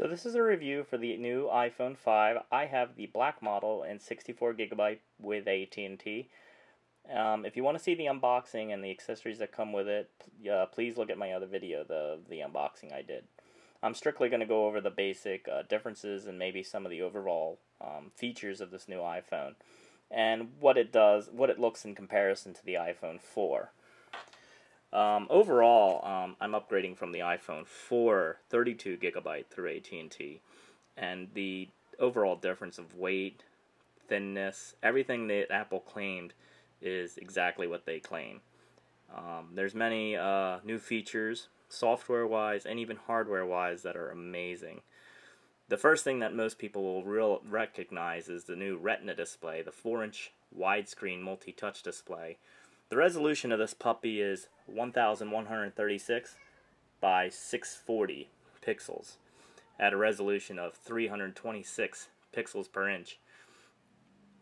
So this is a review for the new iPhone 5. I have the black model and 64GB with AT&T. If you want to see the unboxing and the accessories that come with it, please look at my other video, the unboxing I did. I'm strictly going to go over the basic differences and maybe some of the overall features of this new iPhone and what it does, what it looks in comparison to the iPhone 4. Overall, I'm upgrading from the iPhone 4 32GB through AT&T, and the overall difference of weight, thinness, everything that Apple claimed is exactly what they claim. There's many new features, software-wise and even hardware-wise, that are amazing. The first thing that most people will recognize is the new Retina display, the 4-inch widescreen multi-touch display. The resolution of this puppy is 1136 by 640 pixels at a resolution of 326 pixels per inch.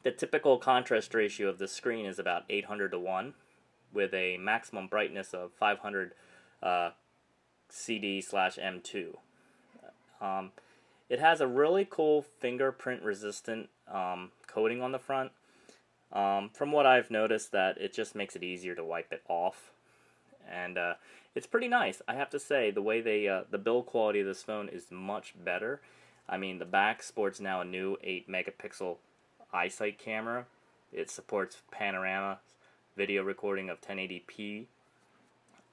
The typical contrast ratio of the screen is about 800 to 1 with a maximum brightness of 500 CD/M2. It has a really cool fingerprint resistant coating on the front. From what I've noticed, that it just makes it easier to wipe it off, and it's pretty nice. I have to say, the way the build quality of this phone is much better. I mean, the back sports now a new 8-megapixel iSight camera. It supports panorama video recording of 1080p.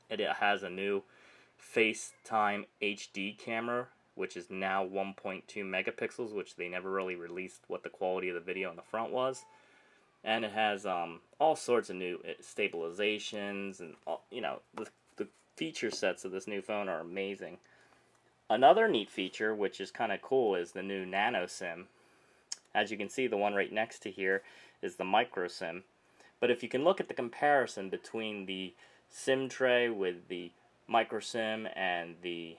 It has a new FaceTime HD camera, which is now 1.2 megapixels, which they never really released what the quality of the video on the front was. And it has all sorts of new stabilizations, and the feature sets of this new phone are amazing. Another neat feature, which is kind of cool, is the new Nano SIM. As you can see, the one right next to here is the micro SIM. But if you can look at the comparison between the SIM tray with the micro SIM and the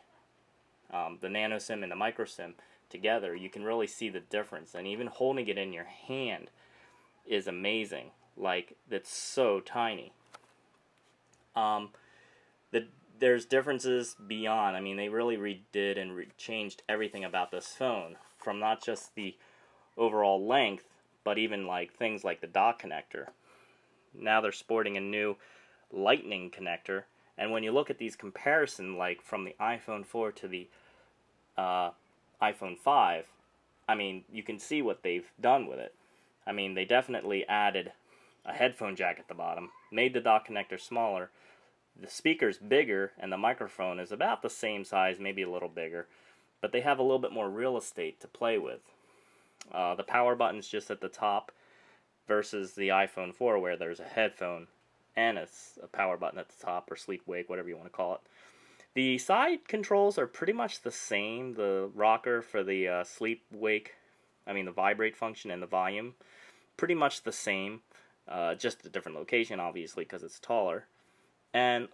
Nano SIM and the micro SIM together, you can really see the difference. And even holding it in your hand is amazing. Like, it's so tiny. There's differences beyond. I mean, they really redid and changed everything about this phone, from not just the overall length, but even like things like the dock connector. Now they're sporting a new Lightning connector, and when you look at these comparison, like from the iPhone 4 to the iPhone 5, I mean, you can see what they've done with it. I mean, they definitely added a headphone jack at the bottom, made the dock connector smaller, the speaker's bigger, and the microphone is about the same size, maybe a little bigger, but they have a little bit more real estate to play with. The power button's just at the top versus the iPhone 4, where there's a headphone and a power button at the top, or sleep wake, whatever you want to call it. The side controls are pretty much the same. The rocker for the sleep wake, the vibrate function, and the volume, pretty much the same, just a different location, obviously, because it's taller. And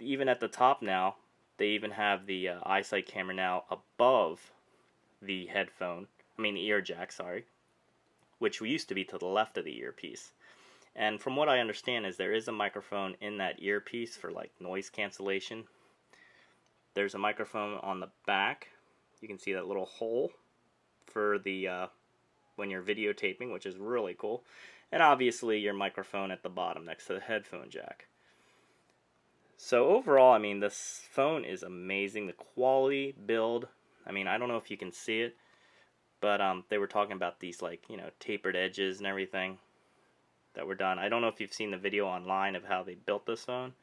even at the top now, they even have the iSight camera now above the ear jack, which used to be to the left of the earpiece. And from what I understand is there is a microphone in that earpiece for like noise cancellation. There's a microphone on the back. You can see that little hole for the when you're videotaping, which is really cool. And obviously your microphone at the bottom next to the headphone jack. So overall, this phone is amazing. The quality, build, I don't know if you can see it, but they were talking about these tapered edges and everything that were done. I don't know if you've seen the video online of how they built this phone,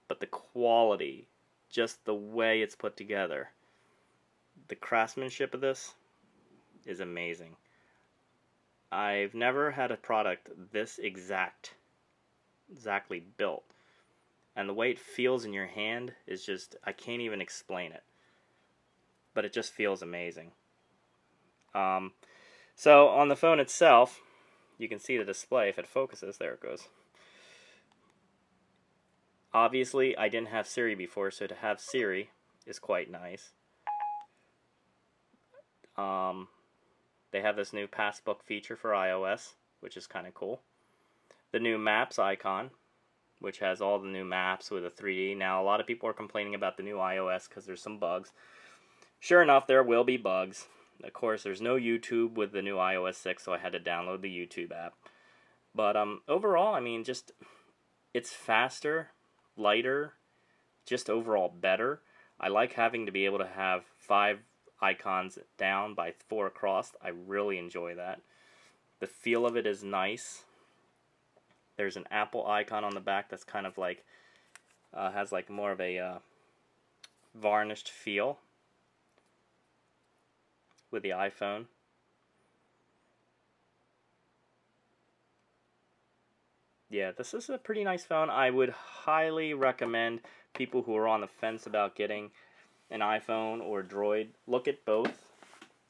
but the quality, just the way it's put together, the craftsmanship of this is amazing. I've never had a product this exactly built. And the way it feels in your hand is just, I can't even explain it. But it just feels amazing. So on the phone itself, you can see the display if it focuses. There it goes. Obviously, I didn't have Siri before, so to have Siri is quite nice. They have this new passbook feature for iOS, which is kind of cool. The new Maps icon, which has all the new maps with a 3D. Now, a lot of people are complaining about the new iOS because there's some bugs. Sure enough, there will be bugs. Of course, there's no YouTube with the new iOS 6, so I had to download the YouTube app. But overall, I mean, just it's faster, lighter, just overall better. I like having to be able to have 5 icons down by 4 across. I really enjoy that. The feel of it is nice. There's an Apple icon on the back that's kind of like, has like more of a varnished feel with the iPhone. Yeah, this is a pretty nice phone. I would highly recommend people who are on the fence about getting an iPhone or Droid, look at both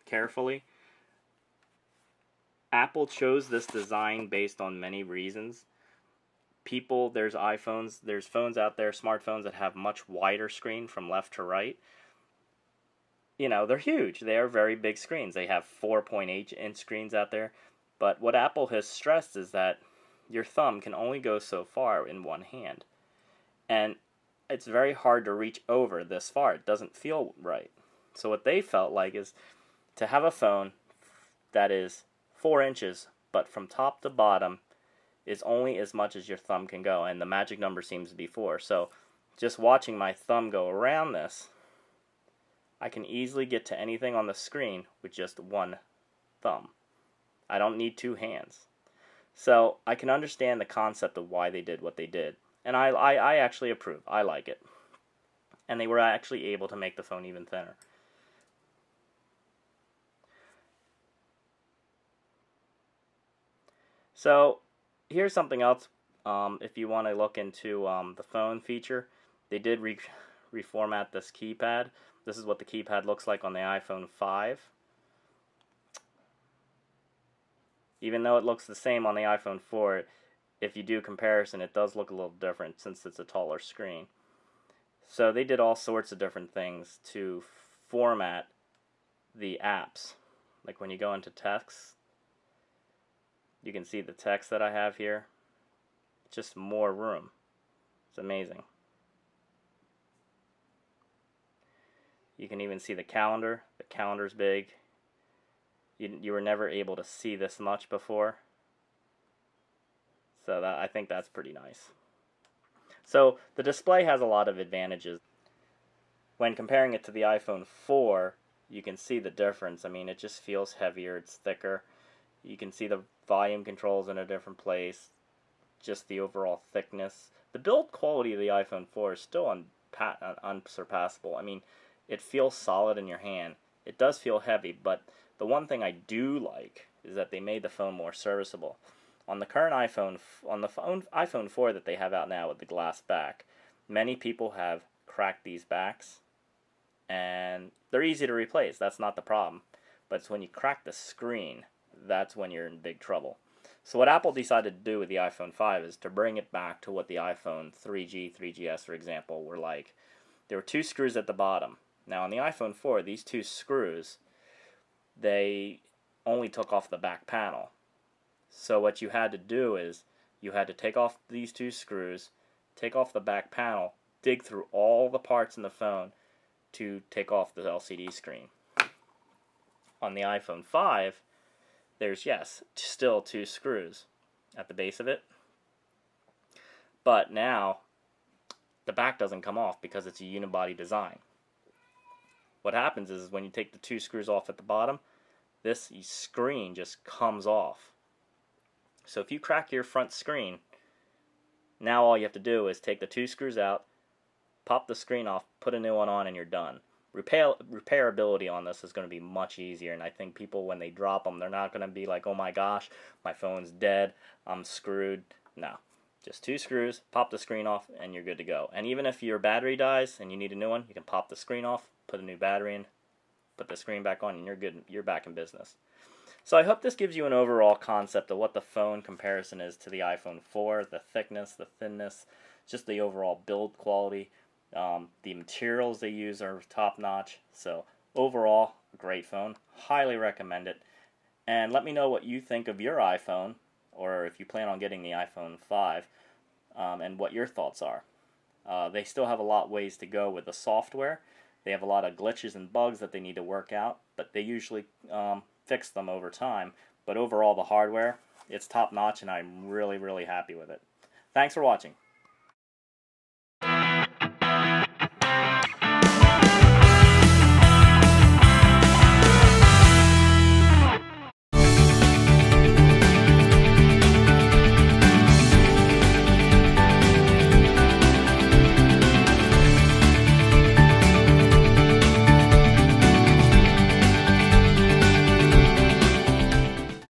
carefully. Apple chose this design based on many reasons. There's iPhones, there's phones out there, smartphones that have much wider screen from left to right. You know, they're huge. They are very big screens. They have 4.8-inch screens out there. But what Apple has stressed is that your thumb can only go so far in one hand. And it's very hard to reach over this far. It doesn't feel right. So what they felt like is to have a phone that is 4 inches, but from top to bottom is only as much as your thumb can go. And the magic number seems to be 4. So just watching my thumb go around this, I can easily get to anything on the screen with just one thumb. I don't need 2 hands. So I can understand the concept of why they did what they did. And I actually approve. I like it. And they were actually able to make the phone even thinner. So here's something else. If you want to look into the phone feature, they did reformat this keypad. This is what the keypad looks like on the iPhone 5. Even though it looks the same on the iPhone 4, if you do comparison, it does look a little different since it's a taller screen. So they did all sorts of different things to format the apps. Like when you go into text, you can see the text that I have here. Just more room. It's amazing. You can even see the calendar. The calendar's big. You were never able to see this much before. So I think that's pretty nice. So the display has a lot of advantages. When comparing it to the iPhone 4, you can see the difference. I mean, it just feels heavier, it's thicker. You can see the volume controls in a different place. Just the overall thickness. The build quality of the iPhone 4 is still unsurpassable. I mean, it feels solid in your hand. It does feel heavy, but the one thing I do like is that they made the phone more serviceable. On the current iPhone, iPhone 4 that they have out now with the glass back, many people have cracked these backs, and they're easy to replace. That's not the problem. But it's when you crack the screen, that's when you're in big trouble. So what Apple decided to do with the iPhone 5 is to bring it back to what the iPhone 3G, 3GS, for example, were like. There were 2 screws at the bottom. Now on the iPhone 4, these 2 screws, they only took off the back panel. So what you had to do is you had to take off these 2 screws, take off the back panel, dig through all the parts in the phone to take off the LCD screen. On the iPhone 5, there's, yes, still 2 screws at the base of it. But now, the back doesn't come off because it's a unibody design. What happens is when you take the 2 screws off at the bottom, this screen just comes off. So if you crack your front screen, now all you have to do is take the 2 screws out, pop the screen off, put a new one on, and you're done. Repairability on this is going to be much easier, and I think people, when they drop them, they're not going to be like, oh my gosh, my phone's dead, I'm screwed. No. Just 2 screws, pop the screen off, and you're good to go. And even if your battery dies and you need a new one, you can pop the screen off, put a new battery in, put the screen back on, and you're good. You're back in business. So I hope this gives you an overall concept of what the phone comparison is to the iPhone 4, the thickness, the thinness, just the overall build quality. The materials they use are top-notch. So overall, a great phone. Highly recommend it. And let me know what you think of your iPhone, or if you plan on getting the iPhone 5, and what your thoughts are. They still have a lot ways to go with the software. They have a lot of glitches and bugs that they need to work out, but they usually fix them over time. But overall, the hardware, it's top notch, and I'm really, really happy with it. Thanks for watching.